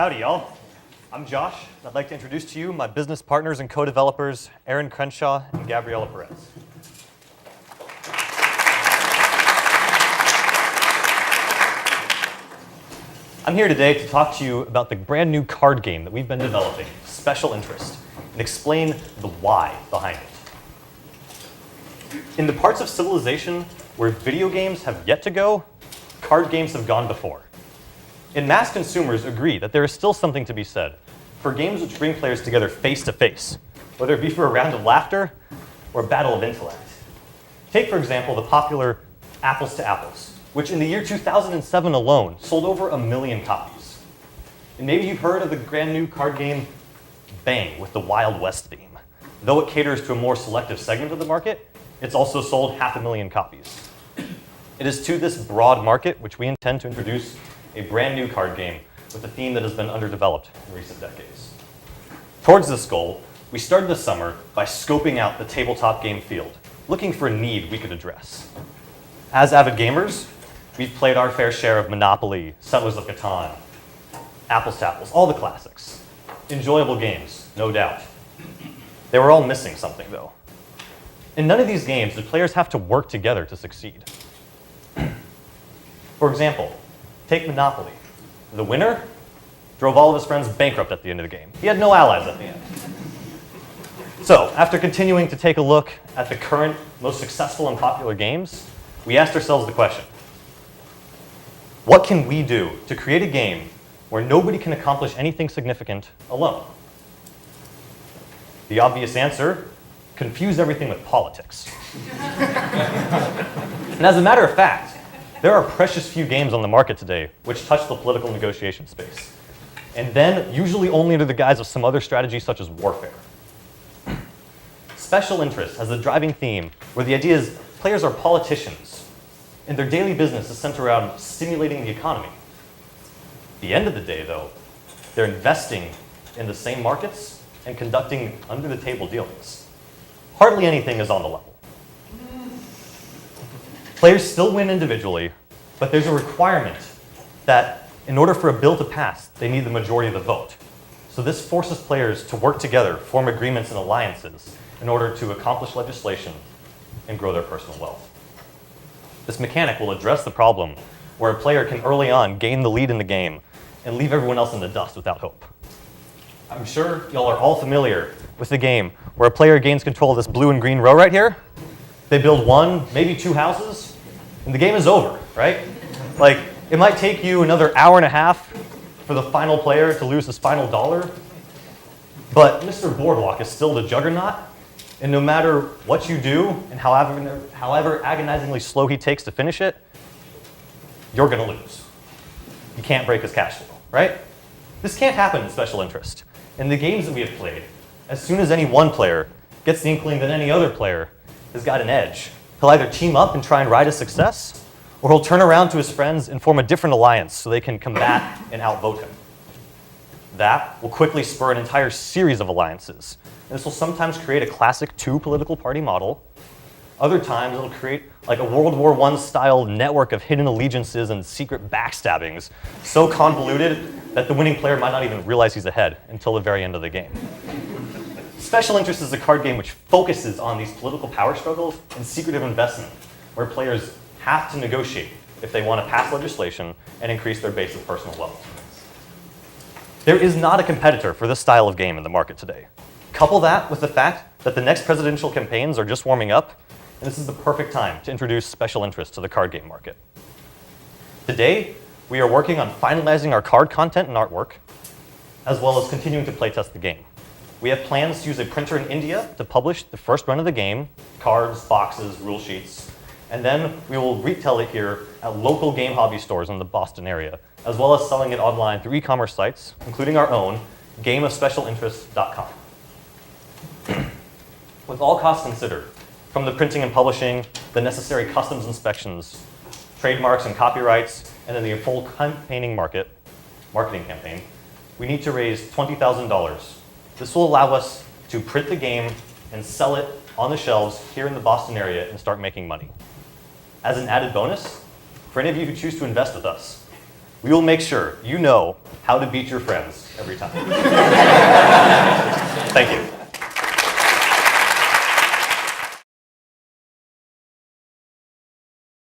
Howdy, y'all. I'm Josh, and I'd like to introduce to you my business partners and co-developers, Aaron Crenshaw and Gabriela Perez. I'm here today to talk to you about the brand new card game that we've been developing, Special Interest, and explain the why behind it. In the parts of civilization where video games have yet to go, card games have gone before. And mass consumers agree that there is still something to be said for games which bring players together face to face, whether it be for a round of laughter or a battle of intellect. Take, for example, the popular Apples to Apples, which in the year 2007 alone sold over 1 million copies. And maybe you've heard of the brand new card game Bang with the Wild West theme. Though it caters to a more selective segment of the market, it's also sold 500,000 copies. It is to this broad market which we intend to introduce a brand new card game with a theme that has been underdeveloped in recent decades. Towards this goal, we started this summer by scoping out the tabletop game field, looking for a need we could address. As avid gamers, we've played our fair share of Monopoly, Settlers of Catan, Apples to Apples, all the classics. Enjoyable games, no doubt. They were all missing something, though. In none of these games did players have to work together to succeed. For example, take Monopoly. The winner drove all of his friends bankrupt at the end of the game. He had no allies at the end. So, after continuing to take a look at the current most successful and popular games, we asked ourselves the question, what can we do to create a game where nobody can accomplish anything significant alone? The obvious answer, confuse everything with politics. And as a matter of fact, there are precious few games on the market today which touch the political negotiation space, and then usually only under the guise of some other strategy such as warfare. Special Interest has a driving theme where the idea is players are politicians, and their daily business is centered around stimulating the economy. At the end of the day, though, they're investing in the same markets and conducting under-the-table dealings. Hardly anything is on the level. Players still win individually, but there's a requirement that in order for a bill to pass, they need the majority of the vote. So this forces players to work together, form agreements and alliances in order to accomplish legislation and grow their personal wealth. This mechanic will address the problem where a player can early on gain the lead in the game and leave everyone else in the dust without hope. I'm sure y'all are all familiar with the game where a player gains control of this blue and green row right here. They build 1, maybe 2 houses, and the game is over, right? Like, it might take you another hour and a half for the final player to lose his final dollar, but Mr. Boardwalk is still the juggernaut, and no matter what you do and however agonizingly slow he takes to finish it, you're gonna lose. You can't break his cash flow, right? This can't happen in Special Interest. In the games that we have played, as soon as any one player gets the inkling that any other player has got an edge, he'll either team up and try and ride his success, or he'll turn around to his friends and form a different alliance so they can combat and outvote him. That will quickly spur an entire series of alliances. And this will sometimes create a classic 2 political party model. Other times it'll create like a World War I style network of hidden allegiances and secret backstabbings, so convoluted that the winning player might not even realize he's ahead until the very end of the game. Special Interest is a card game which focuses on these political power struggles and secretive investment, where players have to negotiate if they want to pass legislation and increase their base of personal wealth. There is not a competitor for this style of game in the market today. Couple that with the fact that the next presidential campaigns are just warming up, and this is the perfect time to introduce Special Interest to the card game market. Today, we are working on finalizing our card content and artwork, as well as continuing to playtest the game. We have plans to use a printer in India to publish the first run of the game, cards, boxes, rule sheets, and then we will retail it here at local game hobby stores in the Boston area, as well as selling it online through e-commerce sites, including our own, gameofspecialinterest.com. With all costs considered, from the printing and publishing, the necessary customs inspections, trademarks and copyrights, and then the full marketing campaign, we need to raise $20,000. This will allow us to print the game and sell it on the shelves here in the Boston area and start making money. As an added bonus, for any of you who choose to invest with us, we will make sure you know how to beat your friends every time. Thank you.